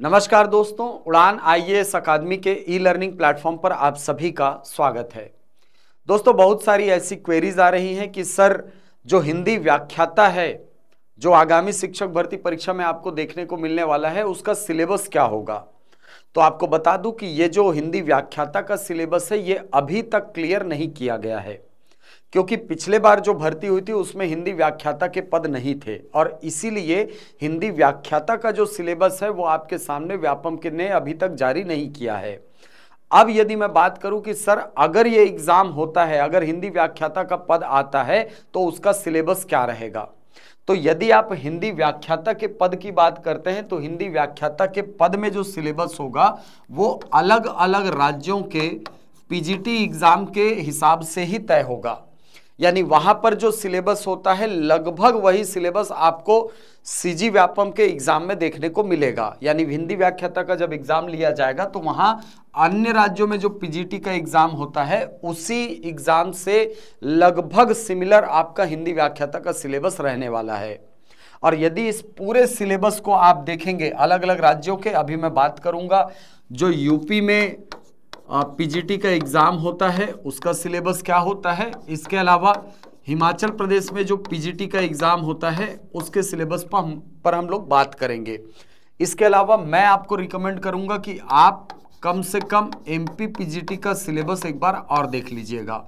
नमस्कार दोस्तों, उड़ान आईएएस अकादमी के ई लर्निंग प्लेटफॉर्म पर आप सभी का स्वागत है। दोस्तों, बहुत सारी ऐसी क्वेरीज आ रही हैं कि सर जो हिंदी व्याख्याता है जो आगामी शिक्षक भर्ती परीक्षा में आपको देखने को मिलने वाला है उसका सिलेबस क्या होगा। तो आपको बता दूं कि ये जो हिंदी व्याख्याता का सिलेबस है ये अभी तक क्लियर नहीं किया गया है, क्योंकि पिछले बार जो भर्ती हुई थी उसमें हिंदी व्याख्याता के पद नहीं थे और इसीलिए हिंदी व्याख्याता का जो सिलेबस है वो आपके सामने व्यापम ने अभी तक जारी नहीं किया है। अब यदि मैं बात करूं कि सर अगर ये एग्जाम होता है, अगर हिंदी व्याख्याता का पद आता है तो उसका सिलेबस क्या रहेगा। तो यदि आप हिंदी व्याख्याता के पद की बात करते हैं तो हिंदी व्याख्याता के पद में जो सिलेबस होगा वो अलग अलग राज्यों के पीजीटी एग्जाम के हिसाब से ही तय होगा। यानी वहां पर जो सिलेबस होता है लगभग वही सिलेबस आपको सीजी व्यापम के एग्जाम में देखने को मिलेगा। यानी हिंदी व्याख्याता का जब एग्जाम लिया जाएगा तो वहां अन्य राज्यों में जो पीजीटी का एग्जाम होता है उसी एग्जाम से लगभग सिमिलर आपका हिंदी व्याख्याता का सिलेबस रहने वाला है। और यदि इस पूरे सिलेबस को आप देखेंगे अलग अलग राज्यों के, अभी मैं बात करूंगा जो यूपी में पीजीटी का एग्जाम होता है उसका सिलेबस क्या होता है, इसके अलावा हिमाचल प्रदेश में जो पीजीटी का एग्जाम होता है उसके सिलेबस पर हम लोग बात करेंगे। इसके अलावा मैं आपको रिकमेंड करूंगा कि आप कम से कम एमपी पीजीटी का सिलेबस एक बार और देख लीजिएगा।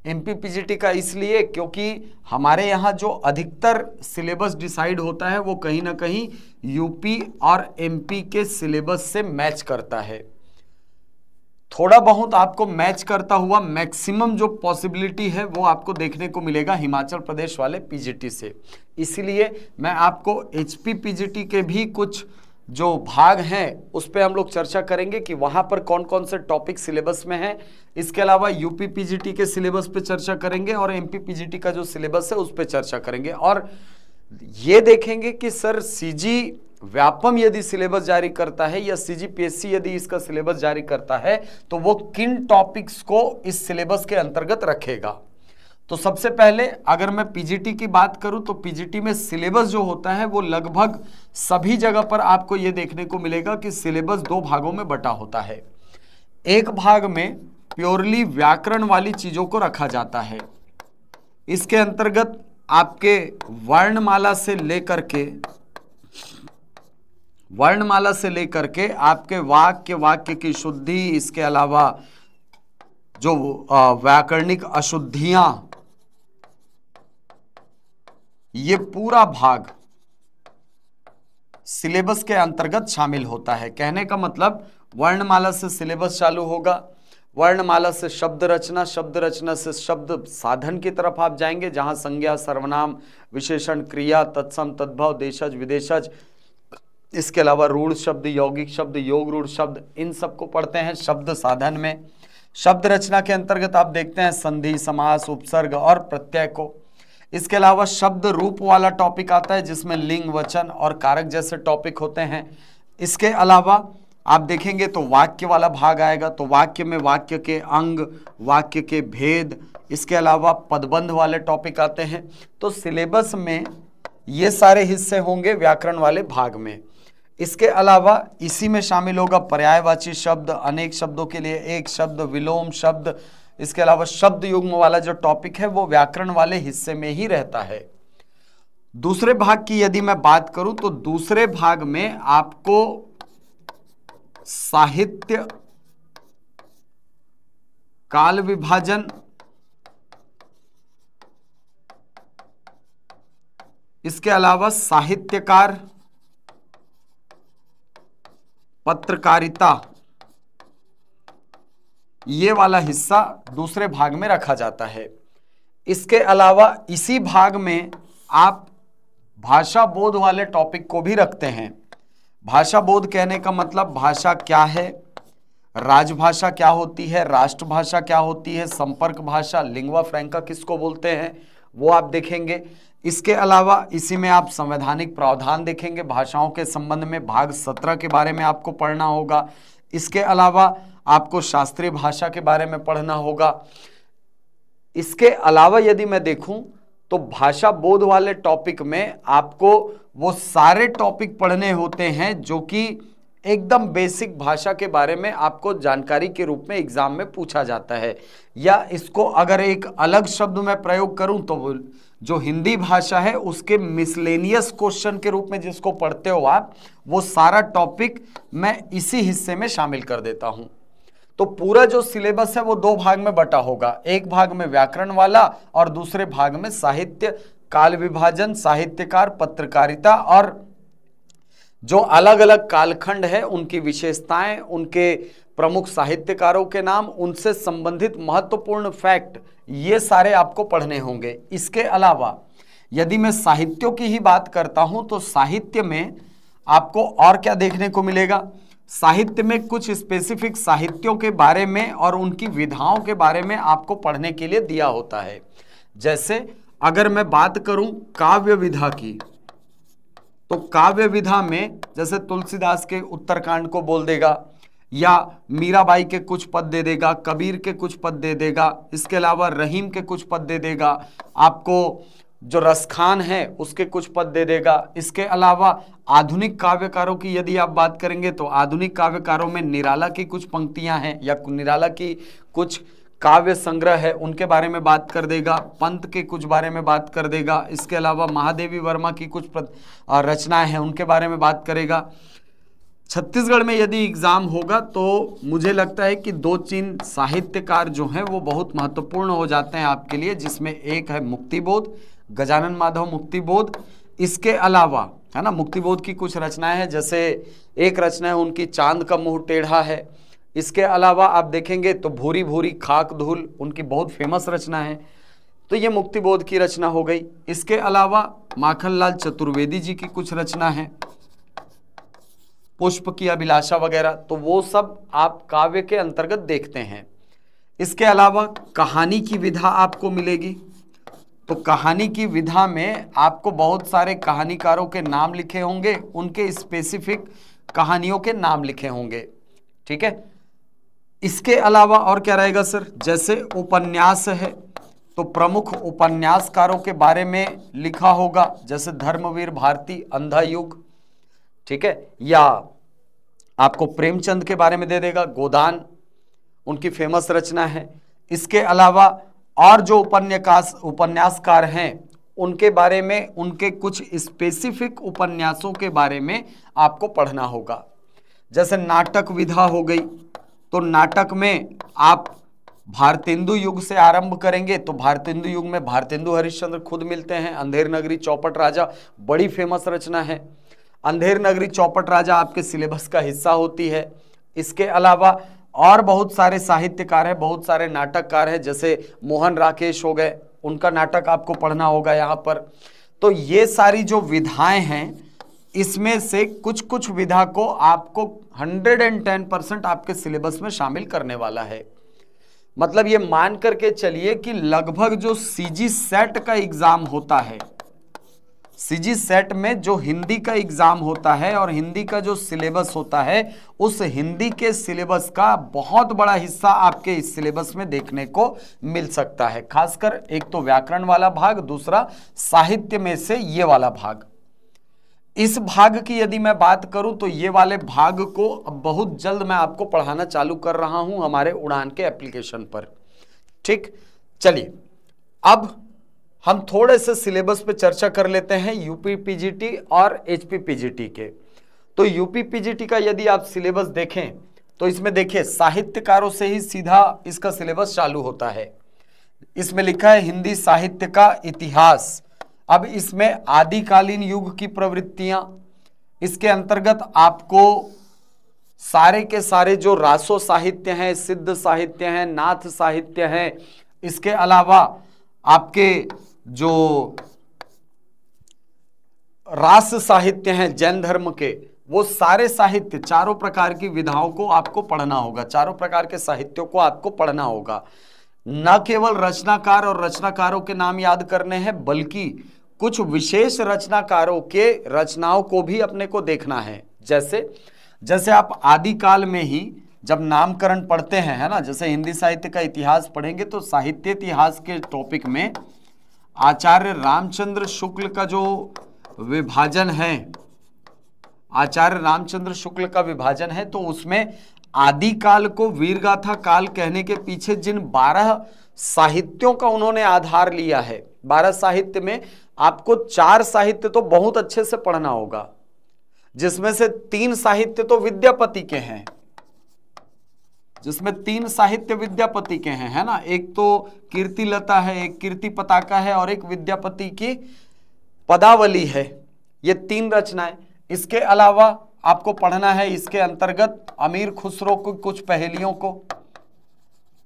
एमपी पीजीटी का इसलिए क्योंकि हमारे यहाँ जो अधिकतर सिलेबस डिसाइड होता है वो कहीं ना कहीं यूपी और एमपी के सिलेबस से मैच करता है। थोड़ा बहुत आपको मैच करता हुआ मैक्सिमम जो पॉसिबिलिटी है वो आपको देखने को मिलेगा हिमाचल प्रदेश वाले पीजीटी से। इसलिए मैं आपको एचपी पीजीटी के भी कुछ जो भाग हैं उस पर हम लोग चर्चा करेंगे कि वहां पर कौन कौन से टॉपिक सिलेबस में हैं। इसके अलावा यूपी पीजीटी के सिलेबस पे चर्चा करेंगे और एमपी पीजीटी का जो सिलेबस है उस पर चर्चा करेंगे और ये देखेंगे कि सर सीजी व्यापम यदि सिलेबस जारी करता है या सीजीपीएससी यदि इसका सिलेबस जारी करता है तो वो किन टॉपिक्स को इस सिलेबस के अंतर्गत रखेगा। तो सबसे पहले अगर मैं पीजीटी की बात करूं तो पीजीटी में सिलेबस जो होता है वो लगभग सभी जगह पर आपको ये देखने को मिलेगा कि सिलेबस दो भागों में बटा होता है। एक भाग में प्योरली व्याकरण वाली चीजों को रखा जाता है। इसके अंतर्गत आपके वर्णमाला से लेकर के आपके वाक्य की शुद्धि, इसके अलावा जो व्याकरणिक अशुद्धियां, ये पूरा भाग सिलेबस के अंतर्गत शामिल होता है। कहने का मतलब वर्णमाला से सिलेबस चालू होगा, वर्णमाला से शब्द रचना, शब्द रचना से शब्द साधन की तरफ आप जाएंगे जहां संज्ञा, सर्वनाम, विशेषण, क्रिया, तत्सम, तद्भव, देशज, विदेशज, इसके अलावा रूढ़ शब्द, यौगिक शब्द, योग रूढ़ शब्द, इन सबको पढ़ते हैं शब्द साधन में। शब्द रचना के अंतर्गत आप देखते हैं संधि, समास, उपसर्ग और प्रत्यय को। इसके अलावा शब्द रूप वाला टॉपिक आता है जिसमें लिंग, वचन और कारक जैसे टॉपिक होते हैं। इसके अलावा आप देखेंगे तो वाक्य वाला भाग आएगा, तो वाक्य में वाक्य के अंग, वाक्य के भेद, इसके अलावा पदबंध वाले टॉपिक आते हैं। तो सिलेबस में ये सारे हिस्से होंगे व्याकरण वाले भाग में। इसके अलावा इसी में शामिल होगा पर्यायवाची शब्द, अनेक शब्दों के लिए एक शब्द, विलोम शब्द, इसके अलावा शब्द युग्म वाला जो टॉपिक है वो व्याकरण वाले हिस्से में ही रहता है। दूसरे भाग की यदि मैं बात करूं तो दूसरे भाग में आपको साहित्य, काल विभाजन, इसके अलावा साहित्यकार, पत्रकारिता, ये वाला हिस्सा दूसरे भाग में रखा जाता है। इसके अलावा इसी भाग में आप भाषा बोध वाले टॉपिक को भी रखते हैं। भाषा बोध कहने का मतलब भाषा क्या है, राजभाषा क्या होती है, राष्ट्रभाषा क्या होती है, संपर्क भाषा, लिंग्वा फ्रैंका किसको बोलते हैं वो आप देखेंगे। इसके अलावा इसी में आप संवैधानिक प्रावधान देखेंगे, भाषाओं के संबंध में भाग 17 के बारे में आपको पढ़ना होगा। इसके अलावा आपको शास्त्रीय भाषा के बारे में पढ़ना होगा। इसके अलावा यदि मैं देखूं तो भाषा बोध वाले टॉपिक में आपको वो सारे टॉपिक पढ़ने होते हैं जो कि एकदम बेसिक भाषा के बारे में आपको जानकारी के रूप में एग्जाम में पूछा जाता है। या इसको अगर एक अलग शब्द में प्रयोग करूं तो जो हिंदी भाषा है उसके मिसलेनियस क्वेश्चन के रूप में जिसको पढ़ते हो आप, वो सारा टॉपिक मैं इसी हिस्से में शामिल कर देता हूं। तो पूरा जो सिलेबस है वो 2 भाग में बटा होगा, एक भाग में व्याकरण वाला और दूसरे भाग में साहित्य, काल विभाजन, साहित्यकार, पत्रकारिता और जो अलग अलग कालखंड है उनकी विशेषताएं, उनके प्रमुख साहित्यकारों के नाम, उनसे संबंधित महत्वपूर्ण फैक्ट, ये सारे आपको पढ़ने होंगे। इसके अलावा यदि मैं साहित्यों की ही बात करता हूं तो साहित्य में आपको और क्या देखने को मिलेगा, साहित्य में कुछ स्पेसिफिक साहित्यों के बारे में और उनकी विधाओं के बारे में आपको पढ़ने के लिए दिया होता है। जैसे अगर मैं बात करूं काव्य विधा की, तो काव्य विधा में जैसे तुलसीदास के उत्तरकांड को बोल देगा, या मीराबाई के कुछ पद दे देगा, कबीर के कुछ पद दे देगा, इसके अलावा रहीम के कुछ पद दे देगा, आपको जो रसखान है उसके कुछ पद दे देगा। इसके अलावा आधुनिक काव्यकारों की यदि आप बात करेंगे तो आधुनिक काव्यकारों में निराला की कुछ पंक्तियां हैं या निराला की कुछ काव्य संग्रह है उनके बारे में बात कर देगा, पंत के कुछ बारे में बात कर देगा। इसके अलावा महादेवी वर्मा की कुछ रचनाएं हैं उनके बारे में बात करेगा। छत्तीसगढ़ में यदि एग्जाम होगा तो मुझे लगता है कि 2-3 साहित्यकार जो हैं वो बहुत महत्वपूर्ण हो जाते हैं आपके लिए, जिसमें एक है मुक्तिबोध, गजानन माधव मुक्तिबोध। इसके अलावा है ना, मुक्तिबोध की कुछ रचनाएं हैं, जैसे एक रचना है उनकी चांद का मुंह टेढ़ा है। इसके अलावा आप देखेंगे तो भूरी भूरी खाक धूल उनकी बहुत फेमस रचना है, तो ये मुक्तिबोध की रचना हो गई। इसके अलावा माखनलाल चतुर्वेदी जी की कुछ रचना है, पुष्प की अभिलाषा वगैरह, तो वो सब आप काव्य के अंतर्गत देखते हैं। इसके अलावा कहानी की विधा आपको मिलेगी, तो कहानी की विधा में आपको बहुत सारे कहानीकारों के नाम लिखे होंगे, उनके स्पेसिफिक कहानियों के नाम लिखे होंगे, ठीक है। इसके अलावा और क्या रहेगा सर, जैसे उपन्यास है तो प्रमुख उपन्यासकारों के बारे में लिखा होगा, जैसे धर्मवीर भारती, अंधा युग, ठीक है, या आपको प्रेमचंद के बारे में दे देगा, गोदान उनकी फेमस रचना है। इसके अलावा और जो उपन्यासकार हैं उनके बारे में, उनके कुछ स्पेसिफिक उपन्यासों के बारे में आपको पढ़ना होगा। जैसे नाटक विधा हो गई, तो नाटक में आप भारतेंदु युग से आरंभ करेंगे तो भारतेंदु युग में भारतेंदु हरिश्चंद्र खुद मिलते हैं। अंधेर नगरी चौपट राजा बड़ी फेमस रचना है, अंधेर नगरी चौपट राजा आपके सिलेबस का हिस्सा होती है। इसके अलावा और बहुत सारे साहित्यकार हैं, बहुत सारे नाटककार हैं, जैसे मोहन राकेश हो गए, उनका नाटक आपको पढ़ना होगा यहाँ पर। तो ये सारी जो विधाएं हैं, इसमें से कुछ कुछ विधा को आपको 110% आपके सिलेबस में शामिल करने वाला है। मतलब ये मान करके चलिए कि लगभग जो सीजी सेट का एग्जाम होता है, सीजी सेट में जो हिंदी का एग्जाम होता है और हिंदी का जो सिलेबस होता है, उस हिंदी के सिलेबस का बहुत बड़ा हिस्सा आपके इस सिलेबस में देखने को मिल सकता है। खासकर एक तो व्याकरण वाला भाग, दूसरा साहित्य में से ये वाला भाग। इस भाग की यदि मैं बात करूं तो ये वाले भाग को अब बहुत जल्द मैं आपको पढ़ाना चालू कर रहा हूं हमारे उड़ान के एप्लीकेशन पर, ठीक। चलिए अब हम थोड़े से सिलेबस पे चर्चा कर लेते हैं यूपी पीजीटी और एचपी पीजीटी के। तो यूपी पीजीटी का यदि आप सिलेबस देखें तो इसमें देखिए साहित्यकारों से ही सीधा इसका सिलेबस चालू होता है। इसमें लिखा है हिंदी साहित्य का इतिहास। अब इसमें आदिकालीन युग की प्रवृत्तियां, इसके अंतर्गत आपको सारे के सारे जो रासो साहित्य हैं, सिद्ध साहित्य हैं, नाथ साहित्य हैं, इसके अलावा आपके जो रास साहित्य हैं जैन धर्म के, वो सारे साहित्य, चारों प्रकार की विधाओं को आपको पढ़ना होगा, चारों प्रकार के साहित्यों को आपको पढ़ना होगा। न केवल रचनाकार और रचनाकारों के नाम याद करने हैं, बल्कि कुछ विशेष रचनाकारों के रचनाओं को भी अपने को देखना है। जैसे आप आदिकाल में ही जब नामकरण पढ़ते हैं, है ना, जैसे हिंदी साहित्य का इतिहास पढ़ेंगे तो साहित्य इतिहास के टॉपिक में आचार्य रामचंद्र शुक्ल का जो विभाजन है, आचार्य रामचंद्र शुक्ल का विभाजन है, तो उसमें आदिकाल को वीरगाथा काल कहने के पीछे जिन 12 साहित्यों का उन्होंने आधार लिया है, 12 साहित्य में आपको 4 साहित्य तो बहुत अच्छे से पढ़ना होगा, जिसमें से 3 साहित्य तो विद्यापति के हैं, जिसमें 3 साहित्य विद्यापति के हैं, है ना। एक तो कीर्तिलता है, एक कीर्ति पताका है और एक विद्यापति की पदावली है। ये 3 रचनाएं। इसके अलावा आपको पढ़ना है इसके अंतर्गत अमीर खुसरो की कुछ पहेलियों को,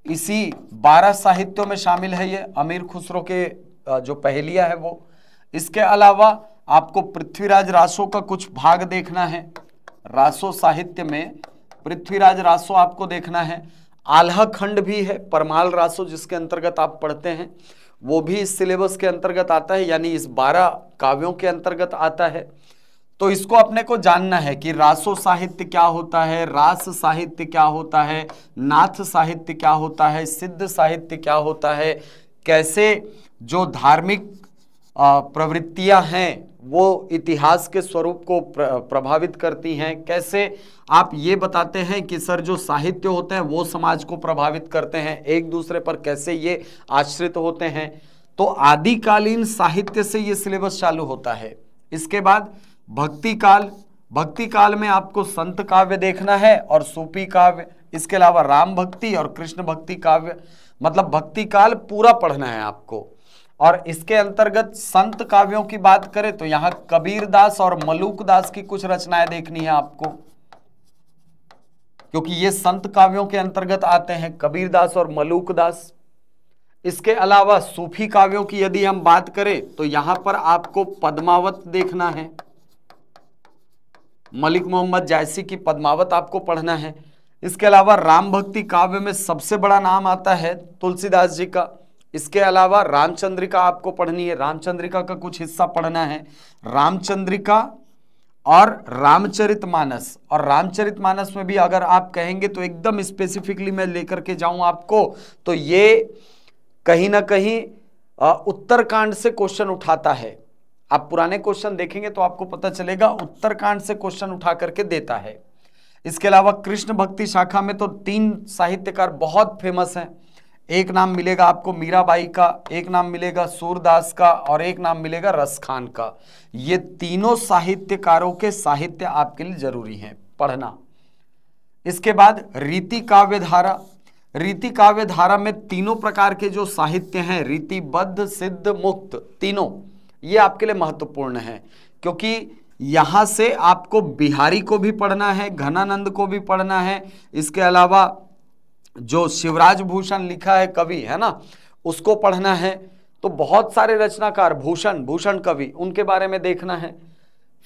इसी 12 साहित्यों में शामिल है ये अमीर खुसरो के जो पहेलियां है वो। इसके अलावा आपको पृथ्वीराज रासो का कुछ भाग देखना है, रासो साहित्य में पृथ्वीराज रासो आपको देखना है। आल्हा खंड भी है, परमाल रासो जिसके अंतर्गत आप पढ़ते हैं, वो भी इस सिलेबस के अंतर्गत आता है, यानी इस 12 काव्यों के अंतर्गत आता है। तो इसको अपने को जानना है कि रासो साहित्य क्या होता है, रास साहित्य क्या होता है, नाथ साहित्य क्या होता है, सिद्ध साहित्य क्या होता है, कैसे जो धार्मिक प्रवृत्तियां हैं वो इतिहास के स्वरूप को प्रभावित करती हैं, कैसे आप ये बताते हैं कि सर जो साहित्य होते हैं वो समाज को प्रभावित करते हैं, एक दूसरे पर कैसे ये आश्रित होते हैं। तो आदिकालीन साहित्य से ये सिलेबस चालू होता है। इसके बाद भक्ति काल, भक्ति काल में आपको संत काव्य देखना है और सूफी काव्य, इसके अलावा राम भक्ति और कृष्ण भक्ति काव्य, मतलब भक्ति काल पूरा पढ़ना है आपको। और इसके अंतर्गत संत काव्यों की बात करें तो यहाँ कबीरदास और मलूकदास की कुछ रचनाएं देखनी है आपको, क्योंकि ये संत काव्यों के अंतर्गत आते हैं, कबीरदास और मलूकदास। इसके अलावा सूफी काव्यों की यदि हम बात करें तो यहां पर आपको पद्मावत देखना है, मलिक मोहम्मद जायसी की पद्मावत आपको पढ़ना है। इसके अलावा राम भक्ति काव्य में सबसे बड़ा नाम आता है तुलसीदास जी का। इसके अलावा रामचंद्रिका आपको पढ़नी है, रामचंद्रिका का कुछ हिस्सा पढ़ना है, रामचंद्रिका और रामचरितमानस। और रामचरितमानस में भी अगर आप कहेंगे तो एकदम स्पेसिफिकली मैं लेकर के जाऊं आपको, तो ये कहीं ना कहीं उत्तरकांड से क्वेश्चन उठाता है। आप पुराने क्वेश्चन देखेंगे तो आपको पता चलेगा उत्तरकांड से क्वेश्चन उठा करके देता है। इसके अलावा कृष्ण भक्ति शाखा में तो 3 साहित्यकार बहुत फेमस हैं। एक नाम मिलेगा आपको मीराबाई का, एक नाम मिलेगा सूरदास का और एक नाम मिलेगा रसखान का। ये तीनों साहित्यकारों के साहित्य आपके लिए जरूरी हैं पढ़ना। इसके बाद रीति काव्य धारा, रीति काव्य धारा में तीनों प्रकार के जो साहित्य हैं, रीतिबद्ध, सिद्ध, मुक्त, तीनों ये आपके लिए महत्वपूर्ण है, क्योंकि यहां से आपको बिहारी को भी पढ़ना है, घनानंद को भी पढ़ना है। इसके अलावा जो शिवराज भूषण लिखा है कवि, है ना, उसको पढ़ना है। तो बहुत सारे रचनाकार, भूषण कवि, उनके बारे में देखना है।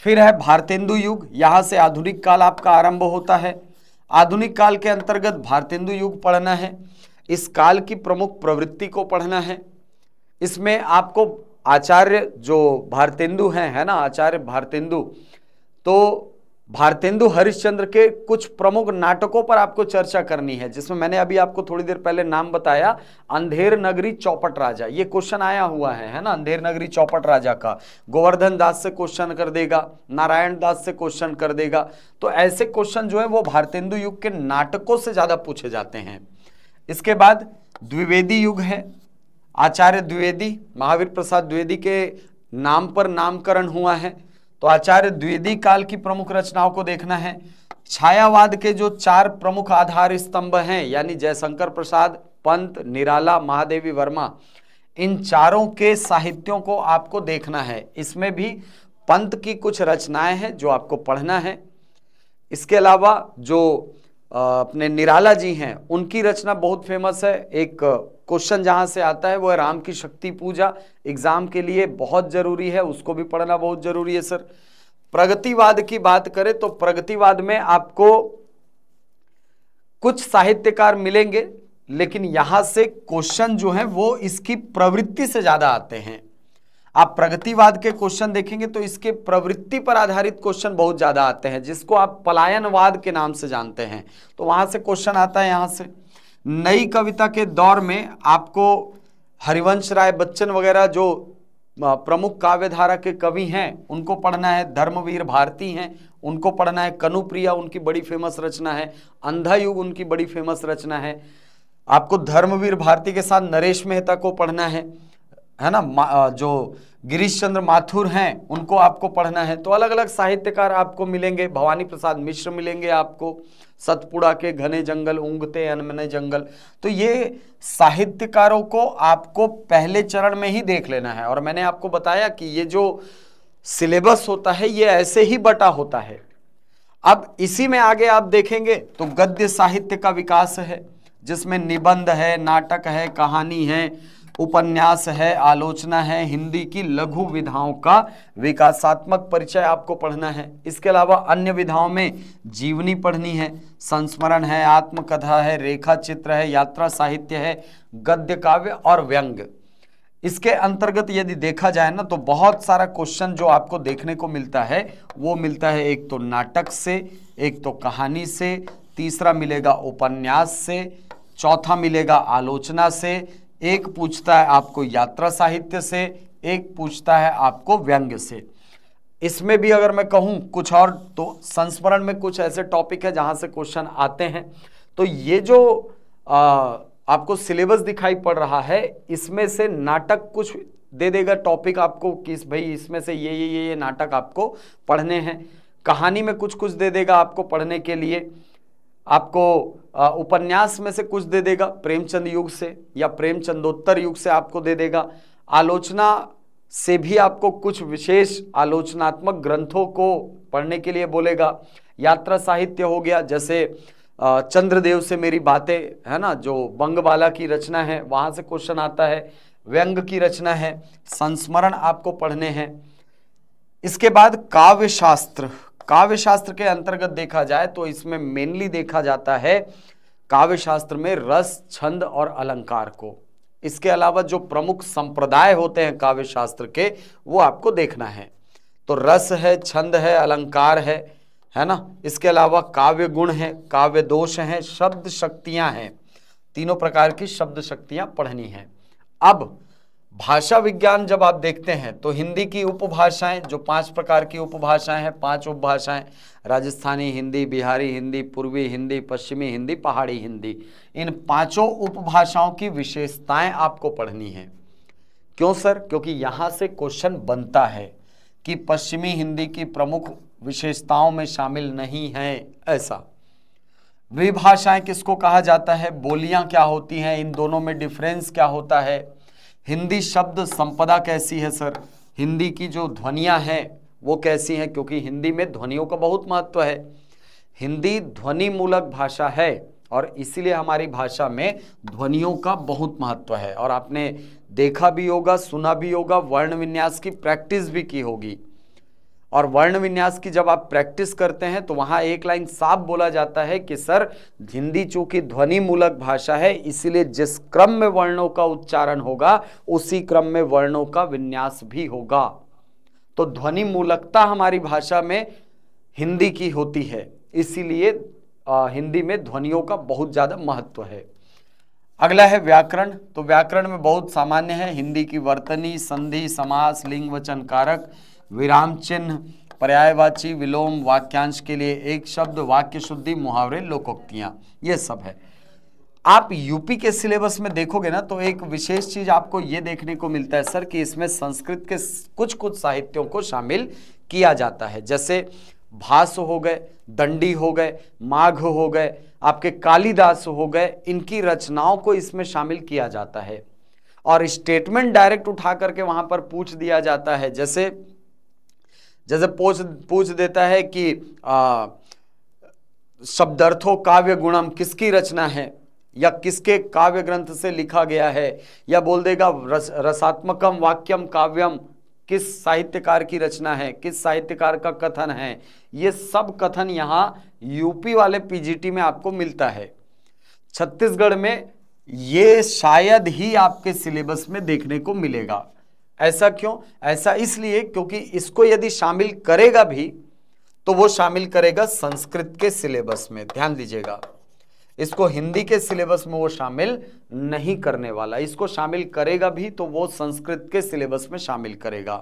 फिर है भारतेंदु युग, यहां से आधुनिक काल आपका आरंभ होता है। आधुनिक काल के अंतर्गत भारतेंदु युग पढ़ना है। इस काल की प्रमुख प्रवृत्ति को पढ़ना है। इसमें आपको आचार्य जो भारतेंदु हैं, है ना, आचार्य भारतेंदु, तो भारतेंदु हरिश्चंद्र के कुछ प्रमुख नाटकों पर आपको चर्चा करनी है, जिसमें मैंने अभी आपको थोड़ी देर पहले नाम बताया, अंधेर नगरी चौपट राजा। ये क्वेश्चन आया हुआ है ना, अंधेर नगरी चौपट राजा का। गोवर्धन दास से क्वेश्चन कर देगा, नारायण दास से क्वेश्चन कर देगा। तो ऐसे क्वेश्चन जो है वो भारतेंदु युग के नाटकों से ज्यादा पूछे जाते हैं। इसके बाद द्विवेदी युग है। आचार्य द्विवेदी, महावीर प्रसाद द्विवेदी के नाम पर नामकरण हुआ है। तो आचार्य द्विवेदी काल की प्रमुख रचनाओं को देखना है। छायावाद के जो 4 प्रमुख आधार स्तंभ हैं, यानी जयशंकर प्रसाद, पंत, निराला, महादेवी वर्मा, इन चारों के साहित्यों को आपको देखना है। इसमें भी पंत की कुछ रचनाएं हैं जो आपको पढ़ना है। इसके अलावा जो अपने निराला जी हैं, उनकी रचना बहुत फेमस है। एक क्वेश्चन जहां से आता है वो है राम की शक्ति पूजा, एग्जाम के लिए बहुत जरूरी है, उसको भी पढ़ना बहुत जरूरी है सर। प्रगतिवाद की बात करें तो प्रगतिवाद में आपको कुछ साहित्यकार मिलेंगे, लेकिन यहां से क्वेश्चन जो है वो इसकी प्रवृत्ति से ज्यादा आते हैं। आप प्रगतिवाद के क्वेश्चन देखेंगे तो इसके प्रवृत्ति पर आधारित क्वेश्चन बहुत ज्यादा आते हैं, जिसको आप पलायनवाद के नाम से जानते हैं। तो वहां से क्वेश्चन आता है। यहां से नई कविता के दौर में आपको हरिवंश राय बच्चन वगैरह जो प्रमुख काव्यधारा के कवि हैं उनको पढ़ना है, धर्मवीर भारती हैं उनको पढ़ना है, कनुप्रिया उनकी बड़ी फेमस रचना है, अंधा युग उनकी बड़ी फेमस रचना है। आपको धर्मवीर भारती के साथ नरेश मेहता को पढ़ना है ना, जो गिरीश चंद्र माथुर हैं उनको आपको पढ़ना है। तो अलग अलग साहित्यकार आपको मिलेंगे, भवानी प्रसाद मिश्र मिलेंगे आपको, सतपुड़ा के घने जंगल, ऊँघते अनमने जंगल। तो ये साहित्यकारों को आपको पहले चरण में ही देख लेना है। और मैंने आपको बताया कि ये जो सिलेबस होता है ये ऐसे ही बटा होता है। अब इसी में आगे आप देखेंगे तो गद्य साहित्य का विकास है, जिसमें निबंध है, नाटक है, कहानी है, उपन्यास है, आलोचना है, हिंदी की लघु विधाओं का विकासात्मक परिचय आपको पढ़ना है। इसके अलावा अन्य विधाओं में जीवनी पढ़नी है, संस्मरण है, आत्मकथा है, रेखा चित्र है, यात्रा साहित्य है, गद्य काव्य और व्यंग्य। इसके अंतर्गत यदि देखा जाए ना तो बहुत सारा क्वेश्चन जो आपको देखने को मिलता है वो मिलता है, एक तो नाटक से, एक तो कहानी से, तीसरा मिलेगा उपन्यास से, चौथा मिलेगा आलोचना से, एक पूछता है आपको यात्रा साहित्य से, एक पूछता है आपको व्यंग्य से। इसमें भी अगर मैं कहूँ कुछ और तो संस्मरण में कुछ ऐसे टॉपिक है जहां से क्वेश्चन आते हैं। तो ये जो आपको सिलेबस दिखाई पड़ रहा है इसमें से नाटक कुछ दे देगा टॉपिक आपको कि भाई इसमें से ये नाटक आपको पढ़ने हैं। कहानी में कुछ कुछ दे देगा आपको पढ़ने के लिए। आपको उपन्यास में से कुछ दे देगा, प्रेमचंद युग से या प्रेमचंदोत्तर युग से आपको दे देगा। आलोचना से भी आपको कुछ विशेष आलोचनात्मक ग्रंथों को पढ़ने के लिए बोलेगा। यात्रा साहित्य हो गया, जैसे चंद्रदेव से मेरी बातें है ना, जो बंगबाला की रचना है वहां से क्वेश्चन आता है। व्यंग की रचना है, संस्मरण आपको पढ़ने हैं। इसके बाद काव्य शास्त्र, काव्य शास्त्र के अंतर्गत देखा जाए तो इसमें मेनली देखा जाता है काव्य शास्त्र में रस, छंद और अलंकार को। इसके अलावा जो प्रमुख संप्रदाय होते हैं काव्य शास्त्र के वो आपको देखना है। तो रस है, छंद है, अलंकार है ना। इसके अलावा काव्य गुण है, काव्य दोष है, शब्द शक्तियां हैं, तीनों प्रकार की शब्द शक्तियां पढ़नी है। अब भाषा विज्ञान जब आप देखते हैं तो हिंदी की उपभाषाएं, जो 5 प्रकार की उपभाषाएं हैं, 5 उपभाषाएं, राजस्थानी हिंदी, बिहारी हिंदी, पूर्वी हिंदी, पश्चिमी हिंदी, पहाड़ी हिंदी, इन 5 उपभाषाओं की विशेषताएं आपको पढ़नी है। क्यों सर? क्योंकि यहां से क्वेश्चन बनता है कि पश्चिमी हिंदी की प्रमुख विशेषताओं में शामिल नहीं है ऐसा। विभाषाएं किसको कहा जाता है, बोलियां क्या होती हैं, इन दोनों में डिफरेंस क्या होता है, हिंदी शब्द संपदा कैसी है सर, हिंदी की जो ध्वनियां हैं वो कैसी हैं, क्योंकि हिंदी में ध्वनियों का बहुत महत्व है। हिंदी ध्वनि मूलक भाषा है और इसीलिए हमारी भाषा में ध्वनियों का बहुत महत्व है। और आपने देखा भी होगा, सुना भी होगा, वर्ण विन्यास की प्रैक्टिस भी की होगी। और वर्ण विन्यास की जब आप प्रैक्टिस करते हैं तो वहां एक लाइन साफ बोला जाता है कि सर हिंदी चूंकि ध्वनि मूलक भाषा है इसीलिए जिस क्रम में वर्णों का उच्चारण होगा उसी क्रम में वर्णों का विन्यास भी होगा। तो ध्वनि मूलकता हमारी भाषा में हिंदी की होती है, इसीलिए हिंदी में ध्वनियों का बहुत ज्यादा महत्व है। अगला है व्याकरण। तो व्याकरण में बहुत सामान्य है, हिंदी की वर्तनी, संधि, समास, लिंग वचन कारक, विराम चिन्ह, पर्यायवाची, विलोम, वाक्यांश के लिए एक शब्द, वाक्य शुद्धि, मुहावरे, लोकोक्तियां, ये सब है। आप यूपी के सिलेबस में देखोगे ना तो एक विशेष चीज आपको ये देखने को मिलता है सर कि इसमें संस्कृत के कुछ कुछ साहित्यों को शामिल किया जाता है, जैसे भास हो गए, दंडी हो गए, माघ हो गए, आपके कालिदास हो गए, इनकी रचनाओं को इसमें शामिल किया जाता है। और स्टेटमेंट डायरेक्ट उठा करके वहां पर पूछ दिया जाता है, जैसे पूछ देता है कि शब्दार्थो काव्य गुणम किसकी रचना है या किसके काव्य ग्रंथ से लिखा गया है, या बोल देगा रसात्मकम वाक्यम काव्यम किस साहित्यकार की रचना है, किस साहित्यकार का कथन है। ये सब कथन यहाँ यूपी वाले पीजीटी में आपको मिलता है। छत्तीसगढ़ में ये शायद ही आपके सिलेबस में देखने को मिलेगा। ऐसा क्यों? ऐसा इसलिए क्योंकि इसको यदि शामिल करेगा भी तो वो शामिल करेगा संस्कृत के सिलेबस में, ध्यान दीजिएगा। इसको हिंदी के सिलेबस में वो शामिल नहीं करने वाला। इसको शामिल करेगा भी तो वो संस्कृत के सिलेबस में शामिल करेगा,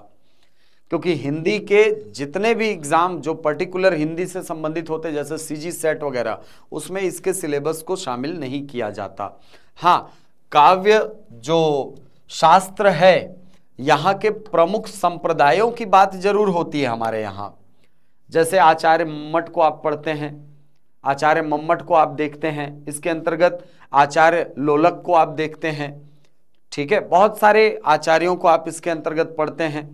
क्योंकि हिंदी के जितने भी एग्जाम जो पर्टिकुलर हिंदी से संबंधित होते जैसे सीजी सेट वगैरह, उसमें इसके सिलेबस को शामिल नहीं किया जाता। हाँ, काव्य जो शास्त्र है, यहाँ के प्रमुख संप्रदायों की बात जरूर होती है हमारे यहाँ। जैसे आचार्य मम्मट को आप पढ़ते हैं, आचार्य मम्मट को आप देखते हैं, इसके अंतर्गत आचार्य लोलक को आप देखते हैं, ठीक है, बहुत सारे आचार्यों को आप इसके अंतर्गत पढ़ते हैं।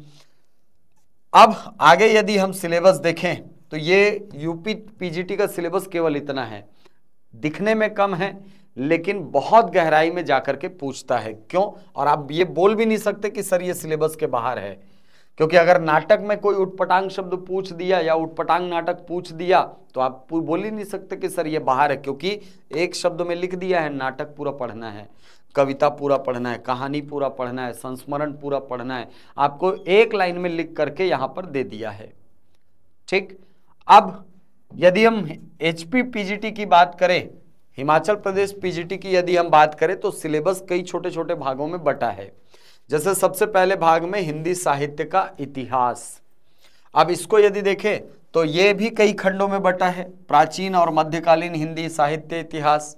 अब आगे यदि हम सिलेबस देखें तो ये यूपी पीजीटी का सिलेबस केवल इतना है, दिखने में कम है लेकिन बहुत गहराई में जाकर के पूछता है। क्यों? और आप ये बोल भी नहीं सकते कि सर ये सिलेबस के बाहर है, क्योंकि अगर नाटक में कोई उटपटांग शब्द पूछ दिया या उटपटांग नाटक पूछ दिया तो आप बोल ही नहीं सकते कि सर ये बाहर है, क्योंकि एक शब्द में लिख दिया है नाटक पूरा पढ़ना है, कविता पूरा पढ़ना है, कहानी पूरा पढ़ना है, संस्मरण पूरा पढ़ना है, आपको एक लाइन में लिख करके यहां पर दे दिया है। ठीक, अब यदि हम एचपी पीजीटी की बात करें, हिमाचल प्रदेश पीजीटी की यदि हम बात करें तो सिलेबस कई छोटे छोटे भागों में बटा है। जैसे सबसे पहले भाग में हिंदी साहित्य का इतिहास, अब इसको यदि देखें तो ये भी कई खंडों में बटा है, प्राचीन और मध्यकालीन हिंदी साहित्य इतिहास।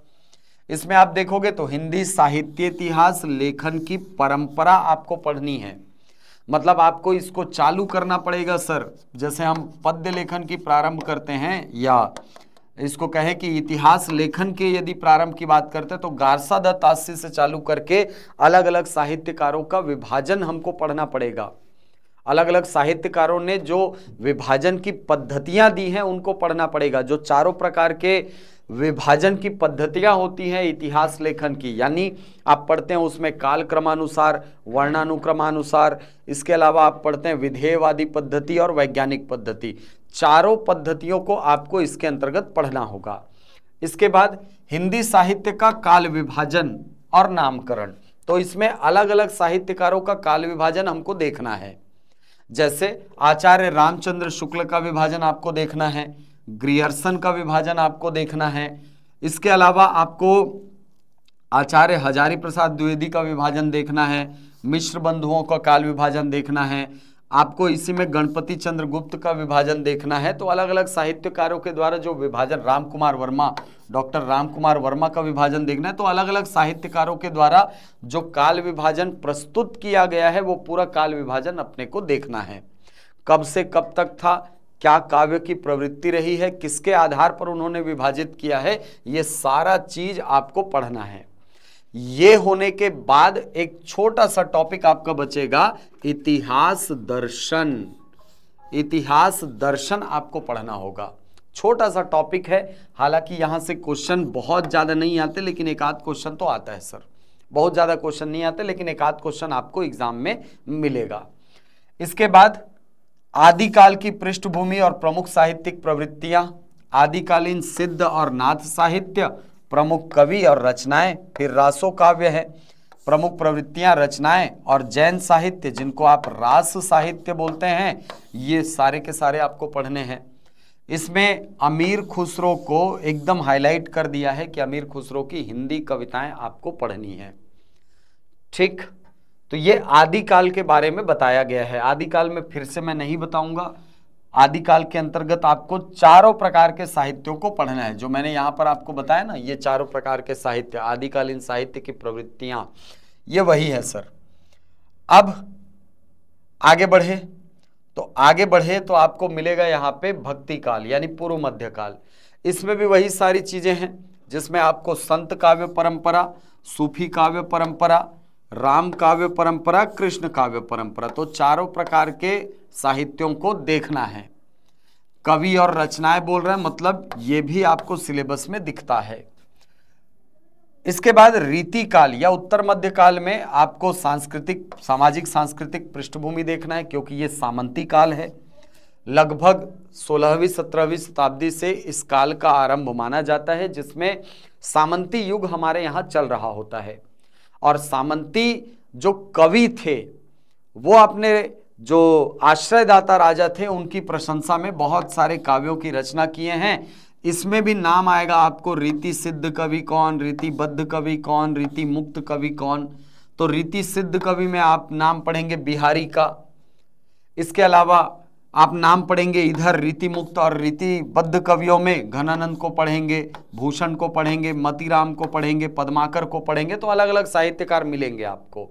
इसमें आप देखोगे तो हिंदी साहित्य इतिहास लेखन की परंपरा आपको पढ़नी है, मतलब आपको इसको चालू करना पड़ेगा सर। जैसे हम पद्य लेखन की प्रारंभ करते हैं या इसको कहें कि इतिहास लेखन के यदि प्रारंभ की बात करते हैं तो गारसा दत्त आस्सी से चालू करके अलग अलग साहित्यकारों का विभाजन हमको पढ़ना पड़ेगा। अलग अलग साहित्यकारों ने जो विभाजन की पद्धतियां दी हैं उनको पढ़ना पड़ेगा। जो चारों प्रकार के विभाजन की पद्धतियां होती हैं इतिहास लेखन की, यानी आप पढ़ते हैं उसमें काल क्रमानुसार, वर्णानुक्रमानुसार, इसके अलावा आप पढ़ते हैं विधेयवादी पद्धति और वैज्ञानिक पद्धति, चारों पद्धतियों को आपको इसके अंतर्गत पढ़ना होगा। इसके बाद हिंदी साहित्य का काल विभाजन और नामकरण, तो इसमें अलग अलग साहित्यकारों का काल विभाजन हमको देखना है। जैसे आचार्य रामचंद्र शुक्ल का विभाजन आपको देखना है, ग्रियर्सन का विभाजन आपको देखना है, इसके अलावा आपको आचार्य हजारी प्रसाद द्विवेदी का विभाजन देखना है, मिश्र बंधुओं का काल विभाजन देखना है, आपको इसी में गणपति चंद्र गुप्त का विभाजन देखना है। तो अलग अलग साहित्यकारों के द्वारा जो विभाजन, राम कुमार वर्मा, डॉक्टर राम कुमार वर्मा का विभाजन देखना है। तो अलग अलग साहित्यकारों के द्वारा जो काल विभाजन प्रस्तुत किया गया है वो पूरा काल विभाजन अपने को देखना है। कब से कब तक था, क्या काव्य की प्रवृत्ति रही है, किसके आधार पर उन्होंने विभाजित किया है, ये सारा चीज आपको पढ़ना है। ये होने के बाद एक छोटा सा टॉपिक आपका बचेगा इतिहास दर्शन। इतिहास दर्शन आपको पढ़ना होगा, छोटा सा टॉपिक है। हालांकि यहां से क्वेश्चन बहुत ज्यादा नहीं आते, लेकिन एक आध क्वेश्चन तो आता है सर। बहुत ज्यादा क्वेश्चन नहीं आते, लेकिन एक आध क्वेश्चन आपको एग्जाम में मिलेगा। इसके बाद आदिकाल की पृष्ठभूमि और प्रमुख साहित्यिक प्रवृत्तियां, आदिकालीन सिद्ध और नाथ साहित्य, प्रमुख कवि और रचनाएं, फिर रासो काव्य है, प्रमुख प्रवृत्तियां, रचनाएं और जैन साहित्य जिनको आप रास साहित्य बोलते हैं, ये सारे के सारे आपको पढ़ने हैं। इसमें अमीर खुसरो को एकदम हाईलाइट कर दिया है कि अमीर खुसरो की हिंदी कविताएं आपको पढ़नी है। ठीक, तो ये आदिकाल के बारे में बताया गया है। आदिकाल में फिर से मैं नहीं बताऊंगा। आदिकाल के अंतर्गत आपको चारों प्रकार के साहित्यों को पढ़ना है। जो मैंने यहां पर आपको बताया ना, ये चारों प्रकार के साहित्य, आदिकालीन साहित्य की प्रवृत्तियां, ये वही है सर। अब आगे बढ़े तो आपको मिलेगा यहाँ पे भक्ति काल यानी पूर्व मध्य काल। इसमें भी वही सारी चीजें हैं जिसमें आपको संत काव्य परंपरा, सूफी काव्य परंपरा, राम काव्य परंपरा, कृष्ण काव्य परंपरा, तो चारों प्रकार के साहित्यों को देखना है। कवि और रचनाएं बोल रहे हैं, मतलब ये भी आपको सिलेबस में दिखता है। इसके बाद रीति काल या उत्तर मध्य काल में आपको सांस्कृतिक, सामाजिक सांस्कृतिक पृष्ठभूमि देखना है, क्योंकि ये सामंती काल है। लगभग 16वीं 17वीं शताब्दी से इस काल का आरंभ माना जाता है, जिसमें सामंती युग हमारे यहाँ चल रहा होता है। और सामंती जो कवि थे वो अपने जो आश्रयदाता राजा थे उनकी प्रशंसा में बहुत सारे काव्यों की रचना किए हैं। इसमें भी नाम आएगा आपको, रीति सिद्ध कवि कौन, रीतिबद्ध कवि कौन, रीति मुक्त कवि कौन। तो रीति सिद्ध कवि में आप नाम पढ़ेंगे बिहारी का। इसके अलावा आप नाम पढ़ेंगे इधर रीति मुक्त और रीतिबद्ध कवियों में घनानंद को पढ़ेंगे, भूषण को पढ़ेंगे, मतीराम को पढ़ेंगे, पद्माकर को पढ़ेंगे। तो अलग अलग साहित्यकार मिलेंगे आपको।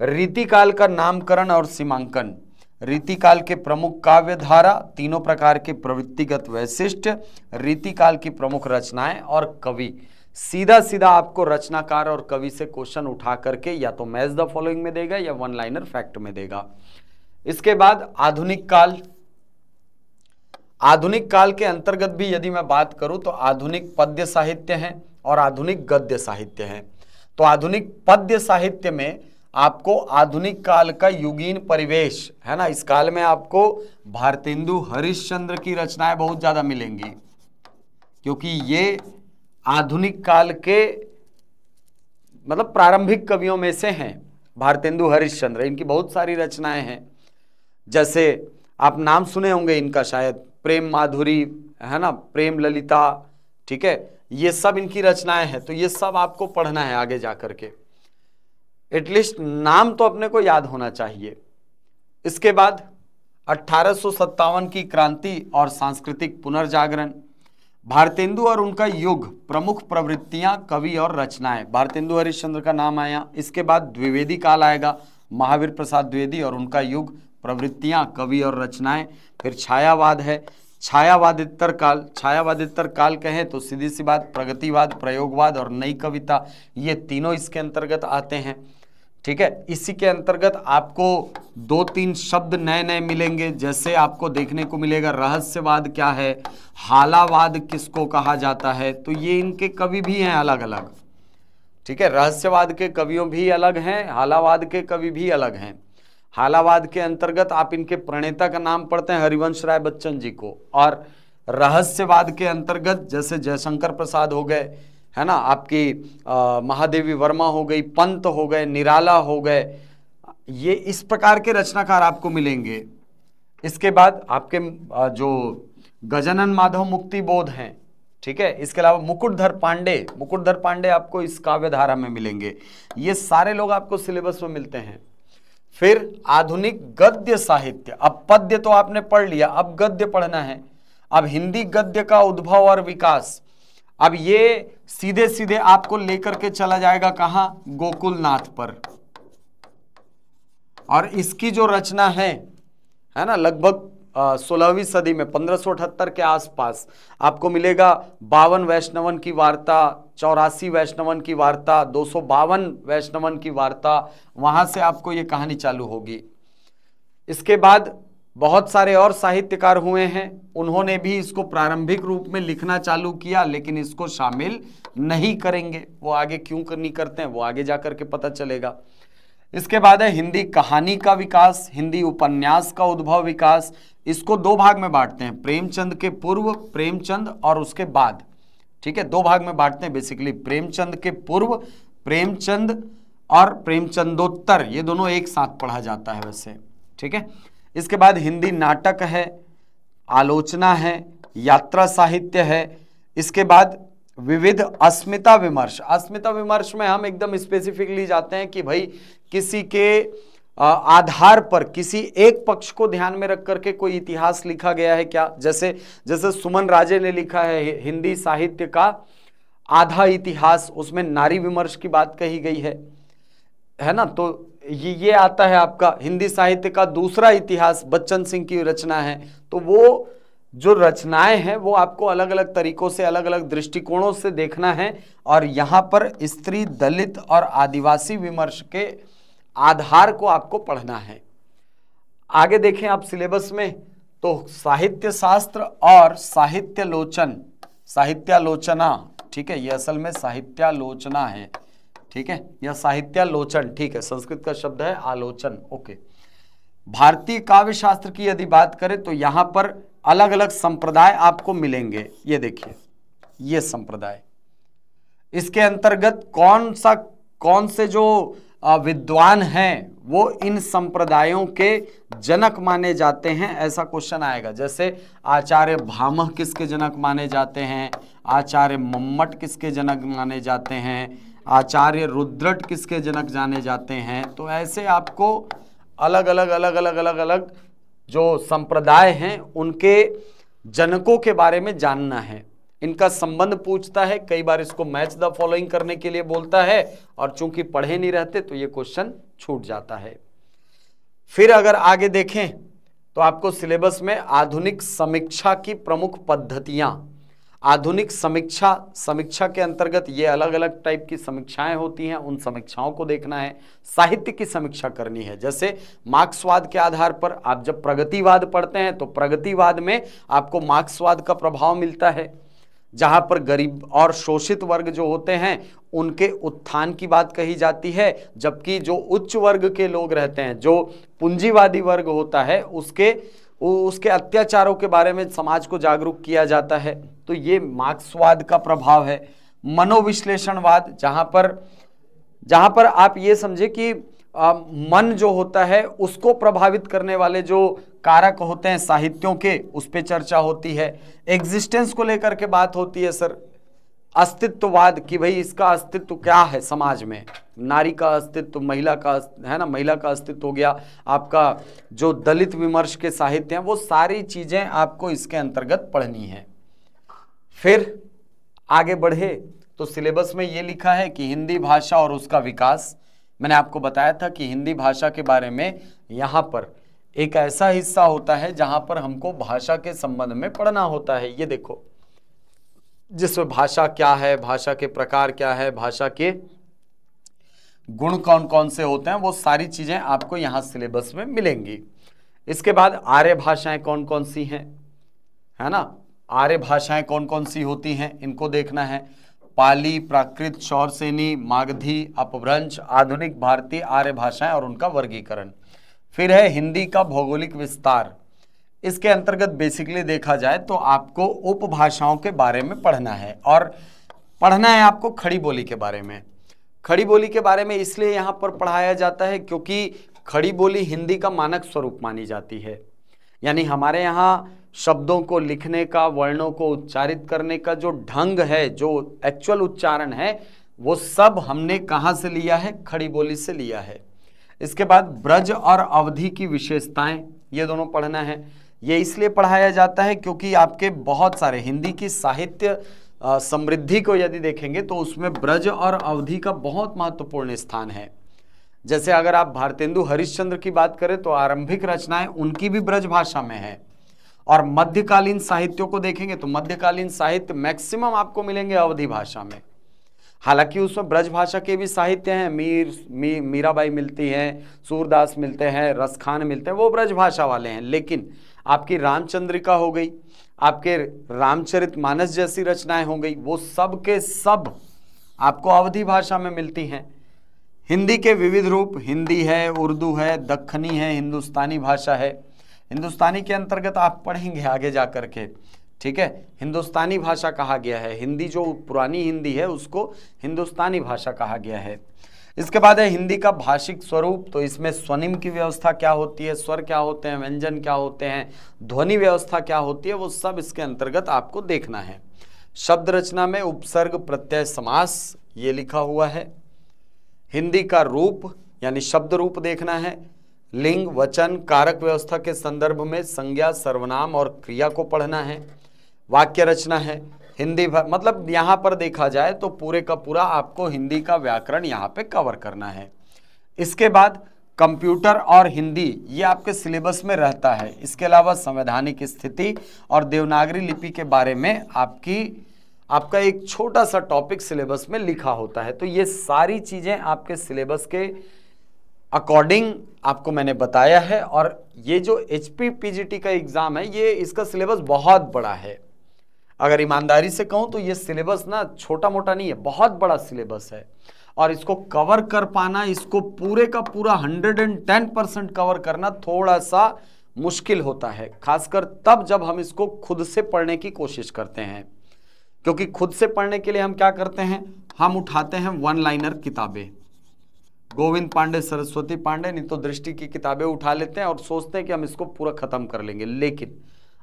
रीतिकाल का नामकरण और सीमांकन, रीतिकाल के प्रमुख काव्य धारा, तीनों प्रकार के प्रवृत्तिगत वैशिष्ट, रीतिकाल की प्रमुख रचनाएं और कवि। सीधा सीधा आपको रचनाकार और कवि से क्वेश्चन उठा करके या तो मैच द फॉलोइंग में देगा या वन लाइनर फैक्ट में देगा। इसके बाद आधुनिक काल। आधुनिक काल के अंतर्गत भी यदि मैं बात करूं तो आधुनिक पद्य साहित्य है और आधुनिक गद्य साहित्य है। तो आधुनिक पद्य साहित्य में आपको आधुनिक काल का युगीन परिवेश है ना, इस काल में आपको भारतेंदु हरिश्चंद्र की रचनाएं बहुत ज्यादा मिलेंगी, क्योंकि ये आधुनिक काल के मतलब प्रारंभिक कवियों में से हैं। भारतेंदु हरिश्चंद्र, इनकी बहुत सारी रचनाएं हैं, जैसे आप नाम सुने होंगे इनका शायद, प्रेम माधुरी है ना, प्रेम ललिता, ठीक है, ये सब इनकी रचनाएं हैं। तो ये सब आपको पढ़ना है आगे जाकर के, एटलीस्ट नाम तो अपने को याद होना चाहिए। इसके बाद 1857 की क्रांति और सांस्कृतिक पुनर्जागरण। भारतेंदु और उनका युग, प्रमुख प्रवृत्तियां, कवि और रचनाएं। भारतेंदु हरिश्चंद्र का नाम आया। इसके बाद द्विवेदी काल आएगा, महावीर प्रसाद द्विवेदी और उनका युग, प्रवृत्तियां, कवि और रचनाएं। फिर छायावाद है, छायावादित्तर काल। छायावादित्तर काल कहें तो सीधी सी बात, प्रगतिवाद, प्रयोगवाद और नई कविता, ये तीनों इसके अंतर्गत आते हैं, ठीक है। इसी के अंतर्गत आपको 2-3 शब्द नए नए मिलेंगे, जैसे आपको देखने को मिलेगा रहस्यवाद क्या है, हालावाद किसको कहा जाता है। तो ये इनके कवि भी हैं अलग अलग, ठीक है। रहस्यवाद के कवियों भी अलग हैं, हालावाद के कवि भी अलग हैं। हालावाद के अंतर्गत आप इनके प्रणेता का नाम पढ़ते हैं हरिवंश राय बच्चन जी को, और रहस्यवाद के अंतर्गत जैसे जयशंकर प्रसाद हो गए, है ना, आपकी महादेवी वर्मा हो गई, पंत हो गए, निराला हो गए, ये इस प्रकार के रचनाकार आपको मिलेंगे। इसके बाद आपके जो गजानन माधव मुक्ति बोध हैं, ठीक है। इसके अलावा मुकुटधर पांडे आपको इस काव्य धारा में मिलेंगे। ये सारे लोग आपको सिलेबस में मिलते हैं। फिर आधुनिक गद्य साहित्य। अब पद्य तो आपने पढ़ लिया, अब गद्य पढ़ना है। अब हिंदी गद्य का उद्भव और विकास। अब ये सीधे सीधे आपको लेकर के चला जाएगा कहां, गोकुलनाथ पर। और इसकी जो रचना है ना, लगभग 16वीं सदी में 1578 के आसपास आपको मिलेगा 52 वैष्णवन की वार्ता, 84 वैष्णवन की वार्ता, 252 वैष्णवन की वार्ता, वहां से आपको ये कहानी चालू होगी। इसके बाद बहुत सारे और साहित्यकार हुए हैं, उन्होंने भी इसको प्रारंभिक रूप में लिखना चालू किया, लेकिन इसको शामिल नहीं करेंगे। वो आगे क्यों नहीं करते हैं वो आगे जाकर के पता चलेगा। इसके बाद है हिंदी कहानी का विकास, हिंदी उपन्यास का उद्भव विकास। इसको 2 भाग में बांटते हैं, प्रेमचंद के पूर्व, प्रेमचंद और उसके बाद, ठीक है। 2 भाग में बांटते हैं बेसिकली, प्रेमचंद के पूर्व, प्रेमचंद और प्रेमचंदोत्तर, ये दोनों एक साथ पढ़ा जाता है वैसे, ठीक है। इसके बाद हिंदी नाटक है, आलोचना है, यात्रा साहित्य है। इसके बाद विविध अस्मिता विमर्श। अस्मिता विमर्श में हम एकदम स्पेसिफिकली जाते हैं कि भाई किसी के आधार पर किसी एक पक्ष को ध्यान में रख करके कोई इतिहास लिखा गया है क्या। जैसे सुमन राजे ने लिखा है हिंदी साहित्य का आधा इतिहास, उसमें नारी विमर्श की बात कही गई है ना। तो ये आता है आपका हिंदी साहित्य का दूसरा इतिहास, बच्चन सिंह की रचना है। तो वो जो रचनाएं हैं वो आपको अलग अलग तरीकों से, अलग अलग दृष्टिकोणों से देखना है, और यहाँ पर स्त्री, दलित और आदिवासी विमर्श के आधार को आपको पढ़ना है। आगे देखें आप सिलेबस में, तो साहित्य शास्त्र और साहित्यालोचन, साहित्यालोचना, ठीक है, ये असल में साहित्यालोचना है, ठीक है, या साहित्यालोचन, ठीक है, संस्कृत का शब्द है आलोचन, ओके। भारतीय काव्य शास्त्र की यदि बात करें तो यहां पर अलग अलग संप्रदाय आपको मिलेंगे। ये देखिए, ये संप्रदाय, इसके अंतर्गत कौन से जो विद्वान हैं वो इन संप्रदायों के जनक माने जाते हैं, ऐसा क्वेश्चन आएगा। जैसे आचार्य भामह किसके जनक माने जाते हैं, आचार्य मम्मट किसके जनक माने जाते हैं, आचार्य रुद्रट किसके जनक जाने जाते हैं। तो ऐसे आपको अलग अलग जो संप्रदाय हैं उनके जनकों के बारे में जानना है, इनका संबंध पूछता है। कई बार इसको मैच द फॉलोइंग करने के लिए बोलता है और चूंकि पढ़े नहीं रहते तो ये क्वेश्चन छूट जाता है। फिर अगर आगे देखें तो आपको सिलेबस में आधुनिक समीक्षा की प्रमुख पद्धतियां, आधुनिक समीक्षा के अंतर्गत ये अलग अलग टाइप की समीक्षाएं होती हैं, उन समीक्षाओं को देखना है। साहित्य की समीक्षा करनी है, जैसे मार्क्सवाद के आधार पर आप जब प्रगतिवाद पढ़ते हैं तो प्रगतिवाद में आपको मार्क्सवाद का प्रभाव मिलता है, जहां पर गरीब और शोषित वर्ग जो होते हैं उनके उत्थान की बात कही जाती है, जबकि जो उच्च वर्ग के लोग रहते हैं, जो पूंजीवादी वर्ग होता है, उसके अत्याचारों के बारे में समाज को जागरूक किया जाता है। तो ये मार्क्सवाद का प्रभाव है। मनोविश्लेषणवाद, जहां पर आप ये समझे कि मन जो होता है उसको प्रभावित करने वाले जो कारक होते हैं साहित्यों के, उस पे चर्चा होती है। एग्जिस्टेंस को लेकर के बात होती है सर, अस्तित्ववाद की भाई इसका अस्तित्व क्या है समाज में, नारी का अस्तित्व, महिला का है ना, महिला का अस्तित्व हो गया, आपका जो दलित विमर्श के साहित्य हैं, वो सारी चीजें आपको इसके अंतर्गत पढ़नी है। फिर आगे बढ़े तो सिलेबस में ये लिखा है कि हिंदी भाषा और उसका विकास। मैंने आपको बताया था कि हिंदी भाषा के बारे में यहाँ पर एक ऐसा हिस्सा होता है जहां पर हमको भाषा के संबंध में पढ़ना होता है। ये देखो, जिसमें भाषा क्या है, भाषा के प्रकार क्या है, भाषा के गुण कौन कौन से होते हैं, वो सारी चीजें आपको यहाँ सिलेबस में मिलेंगी। इसके बाद आर्य भाषाएं कौन कौन सी हैं, है ना, आर्य भाषाएं कौन कौन सी होती हैं इनको देखना है। पाली, प्राकृत, शौरसेनी, मागधी, अपभ्रंश, आधुनिक भारतीय आर्य भाषाएं और उनका वर्गीकरण। फिर है हिंदी का भौगोलिक विस्तार। इसके अंतर्गत बेसिकली देखा जाए तो आपको उपभाषाओं के बारे में पढ़ना है, और पढ़ना है आपको खड़ी बोली के बारे में। खड़ी बोली के बारे में इसलिए यहाँ पर पढ़ाया जाता है क्योंकि खड़ी बोली हिंदी का मानक स्वरूप मानी जाती है। यानी हमारे यहाँ शब्दों को लिखने का, वर्णों को उच्चारित करने का जो ढंग है, जो एक्चुअल उच्चारण है, वो सब हमने कहाँ से लिया है, खड़ी बोली से लिया है। इसके बाद ब्रज और अवधि की विशेषताएं, ये दोनों पढ़ना है। ये इसलिए पढ़ाया जाता है क्योंकि आपके बहुत सारे हिंदी की साहित्य समृद्धि को यदि देखेंगे तो उसमें ब्रज और अवधि का बहुत महत्वपूर्ण स्थान है। जैसे अगर आप भारतेंदु हरिश्चंद्र की बात करें तो आरंभिक रचनाएं उनकी भी ब्रज भाषा में है, और मध्यकालीन साहित्यों को देखेंगे तो मध्यकालीन साहित्य मैक्सिमम आपको मिलेंगे अवधि भाषा में। हालांकि उसमें ब्रज भाषा के भी साहित्य हैं, मीराबाई मिलती हैं, सूरदास मिलते हैं, रसखान मिलते हैं, वो ब्रज भाषा वाले हैं। लेकिन आपकी रामचंद्रिका हो गई, आपके रामचरितमानस जैसी रचनाएं हो गई, वो सब के सब आपको अवधि भाषा में मिलती हैं। हिंदी के विविध रूप, हिंदी है, उर्दू है, दक्खनी है, हिंदुस्तानी भाषा है। हिंदुस्तानी के अंतर्गत आप पढ़ेंगे आगे जा करके, ठीक है, हिंदुस्तानी भाषा कहा गया है। हिंदी जो पुरानी हिंदी है उसको हिंदुस्तानी भाषा कहा गया है। इसके बाद है हिंदी का भाषिक स्वरूप। तो इसमें स्वनिम की व्यवस्था क्या होती है, स्वर क्या होते हैं, व्यंजन क्या होते हैं, ध्वनि व्यवस्था क्या होती है, वो सब इसके अंतर्गत आपको देखना है। शब्द रचना में उपसर्ग, प्रत्यय, समास ये लिखा हुआ है। हिंदी का रूप यानी शब्द रूप देखना है। लिंग, वचन, कारक व्यवस्था के संदर्भ में संज्ञा, सर्वनाम और क्रिया को पढ़ना है। वाक्य रचना है। हिंदी मतलब यहाँ पर देखा जाए तो पूरे का पूरा आपको हिंदी का व्याकरण यहाँ पे कवर करना है। इसके बाद कंप्यूटर और हिंदी ये आपके सिलेबस में रहता है। इसके अलावा संवैधानिक स्थिति और देवनागरी लिपि के बारे में आपका एक छोटा सा टॉपिक सिलेबस में लिखा होता है। तो ये सारी चीज़ें आपके सिलेबस के अकॉर्डिंग आपको मैंने बताया है। और ये जो HPPGT का एग्ज़ाम है, ये इसका सिलेबस बहुत बड़ा है। अगर ईमानदारी से कहूँ तो ये सिलेबस ना छोटा मोटा नहीं है, बहुत बड़ा सिलेबस है। और इसको कवर कर पाना, इसको पूरे का पूरा 110% कवर करना थोड़ा सा मुश्किल होता है, खासकर तब जब हम इसको खुद से पढ़ने की कोशिश करते हैं। क्योंकि खुद से पढ़ने के लिए हम क्या करते हैं, हम उठाते हैं वन लाइनर किताबें। गोविंद पांडे, सरस्वती पांडे, नहीं तो दृष्टि की किताबें उठा लेते हैं और सोचते हैं कि हम इसको पूरा खत्म कर लेंगे। लेकिन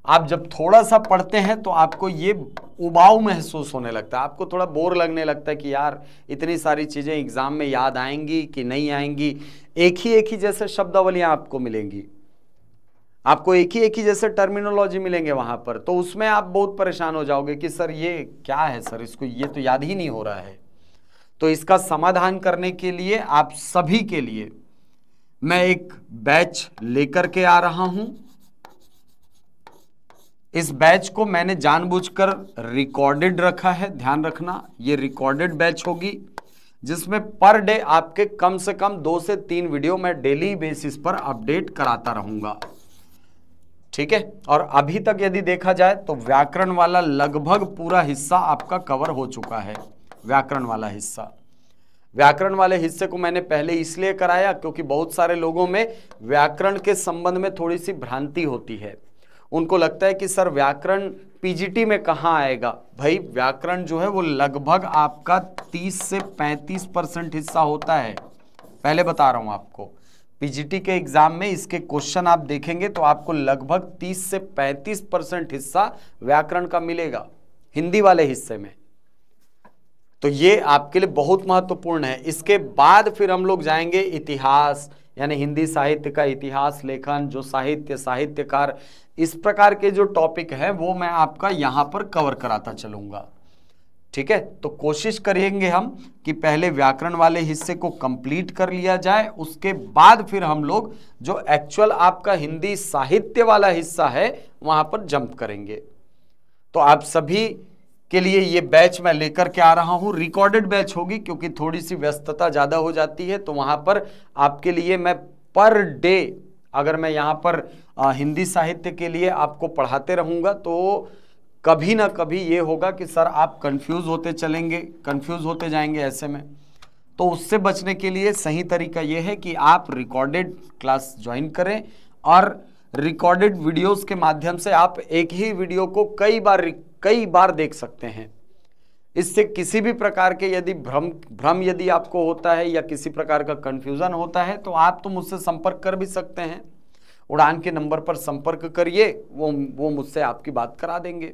आप जब थोड़ा सा पढ़ते हैं तो आपको ये उबाऊ महसूस होने लगता है, आपको थोड़ा बोर लगने लगता है कि यार इतनी सारी चीजें एग्जाम में याद आएंगी कि नहीं आएंगी। एक ही जैसे शब्दावलियां आपको मिलेंगी, आपको एक ही जैसे टर्मिनोलॉजी मिलेंगे वहां पर, तो उसमें आप बहुत परेशान हो जाओगे कि सर ये क्या है, सर इसको ये तो याद ही नहीं हो रहा है। तो इसका समाधान करने के लिए आप सभी के लिए मैं एक बैच लेकर के आ रहा हूं। इस बैच को मैंने जानबूझकर रिकॉर्डेड रखा है, ध्यान रखना ये रिकॉर्डेड बैच होगी, जिसमें पर डे आपके कम से कम 2 से 3 वीडियो मैं डेली बेसिस पर अपडेट कराता रहूंगा, ठीक है। और अभी तक यदि देखा जाए तो व्याकरण वाला लगभग पूरा हिस्सा आपका कवर हो चुका है। व्याकरण वाला हिस्सा, व्याकरण वाले हिस्से को मैंने पहले इसलिए कराया क्योंकि बहुत सारे लोगों में व्याकरण के संबंध में थोड़ी सी भ्रांति होती है। उनको लगता है कि सर व्याकरण पीजीटी में कहाँ आएगा। भाई व्याकरण जो है वो लगभग आपका 30 से 35% हिस्सा होता है, पहले बता रहा हूं आपको। पीजीटी के एग्जाम में इसके क्वेश्चन आप देखेंगे तो आपको लगभग 30 से 35% हिस्सा व्याकरण का मिलेगा हिंदी वाले हिस्से में। तो ये आपके लिए बहुत महत्वपूर्ण है। इसके बाद फिर हम लोग जाएंगे इतिहास, यानी हिंदी साहित्य का इतिहास लेखन, जो साहित्य, साहित्यकार, इस प्रकार के जो टॉपिक है वो मैं आपका यहां पर कवर कराता चलूंगा, ठीक है। तो कोशिश करेंगे हम कि पहले व्याकरण वाले हिस्से को कंप्लीट कर लिया जाए, उसके बाद फिर हम लोग जो एक्चुअल आपका हिंदी साहित्य वाला हिस्सा है वहां पर जंप करेंगे। तो आप सभी के लिए ये बैच मैं लेकर के आ रहा हूं, रिकॉर्डेड बैच होगी क्योंकि थोड़ी सी व्यस्तता ज्यादा हो जाती है। तो वहां पर आपके लिए मैं पर डे, अगर मैं यहां पर हिंदी साहित्य के लिए आपको पढ़ाते रहूंगा तो कभी ना कभी ये होगा कि सर आप कंफ्यूज होते चलेंगे, कंफ्यूज होते जाएंगे ऐसे में। तो उससे बचने के लिए सही तरीका ये है कि आप रिकॉर्डेड क्लास ज्वाइन करें और रिकॉर्डेड वीडियोस के माध्यम से आप एक ही वीडियो को कई बार देख सकते हैं। इससे किसी भी प्रकार के यदि भ्रम यदि आपको होता है या किसी प्रकार का कंफ्यूजन होता है तो आप तो मुझसे संपर्क कर भी सकते हैं। उड़ान के नंबर पर संपर्क करिए, वो मुझसे आपकी बात करा देंगे।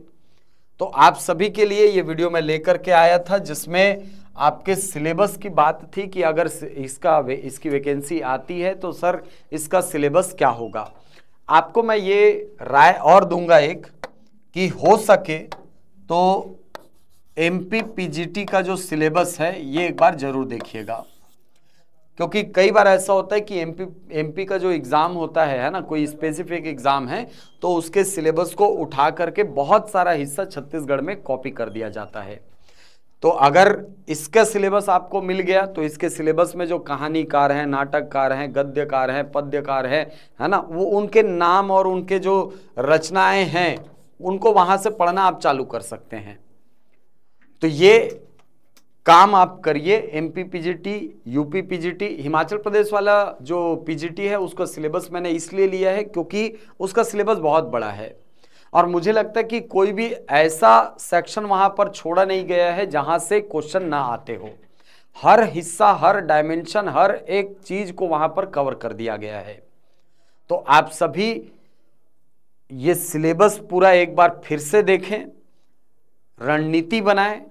तो आप सभी के लिए ये वीडियो मैं लेकर के आया था जिसमें आपके सिलेबस की बात थी कि अगर इसकी वैकेंसी आती है तो सर इसका सिलेबस क्या होगा। आपको मैं ये राय और दूंगा एक कि हो सके तो एमपी पीजीटी का जो सिलेबस है ये एक बार जरूर देखिएगा, क्योंकि कई बार ऐसा होता है कि एमपी का जो एग्ज़ाम होता है ना, कोई स्पेसिफिक एग्ज़ाम है तो उसके सिलेबस को उठा करके बहुत सारा हिस्सा छत्तीसगढ़ में कॉपी कर दिया जाता है। तो अगर इसका सिलेबस आपको मिल गया तो इसके सिलेबस में जो कहानीकार हैं, नाटककार हैं, गद्यकार हैं, पद्यकार हैं, है ना, वो उनके नाम और उनके जो रचनाएं हैं उनको वहां से पढ़ना आप चालू कर सकते हैं। तो ये काम आप करिए। MP PGT, UP PGT, Himachal Pradesh वाला जो पीजीटी है उसका सिलेबस मैंने इसलिए लिया है क्योंकि उसका सिलेबस बहुत बड़ा है और मुझे लगता है कि कोई भी ऐसा सेक्शन वहां पर छोड़ा नहीं गया है जहां से क्वेश्चन ना आते हो। हर हिस्सा, हर डायमेंशन, हर एक चीज को वहां पर कवर कर दिया गया है। तो आप सभी ये सिलेबस पूरा एक बार फिर से देखें, रणनीति बनाएं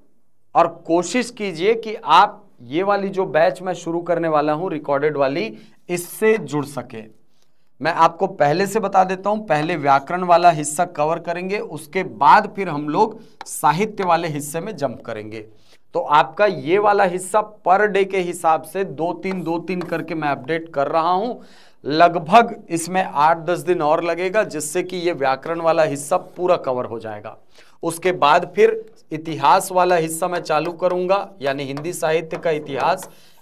और कोशिश कीजिए कि आप ये वाली जो बैच मैं शुरू करने वाला हूं रिकॉर्डेड वाली, इससे जुड़ सके। मैं आपको पहले से बता देता हूं, पहले व्याकरण वाला हिस्सा कवर करेंगे, उसके बाद फिर हम लोग साहित्य वाले हिस्से में जंप करेंगे। तो आपका ये वाला हिस्सा पर डे के हिसाब से 2-3 करके मैं अपडेट कर रहा हूं। लगभग इसमें 8-10 दिन और लगेगा जिससे कि ये व्याकरण वाला हिस्सा पूरा कवर हो जाएगा। उसके बाद फिर इतिहास वाला हिस्सा मैं चालू करूंगा, यानी हिंदी साहित्य का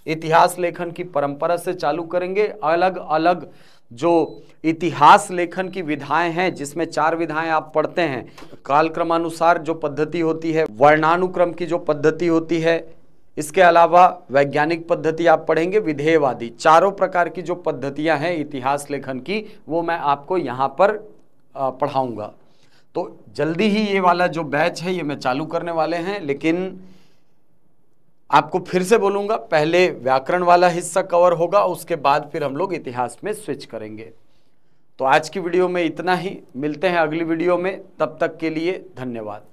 इतिहास लेखन की परंपरा से चालू करेंगे। अलग अलग जो इतिहास लेखन की विधाएं हैं, जिसमें 4 विधाएं आप पढ़ते हैं, कालक्रमानुसार जो पद्धति होती है, वर्णानुक्रम की जो पद्धति होती है, इसके अलावा वैज्ञानिक पद्धति आप पढ़ेंगे, विधेयवादी, चारों प्रकार की जो पद्धतियां हैं इतिहास लेखन की, वो मैं आपको यहाँ पर पढ़ाऊंगा। तो जल्दी ही ये वाला जो बैच है ये मैं चालू करने वाले हैं। लेकिन आपको फिर से बोलूंगा, पहले व्याकरण वाला हिस्सा कवर होगा, उसके बाद फिर हम लोग इतिहास में स्विच करेंगे। तो आज की वीडियो में इतना ही, मिलते हैं अगली वीडियो में, तब तक के लिए धन्यवाद।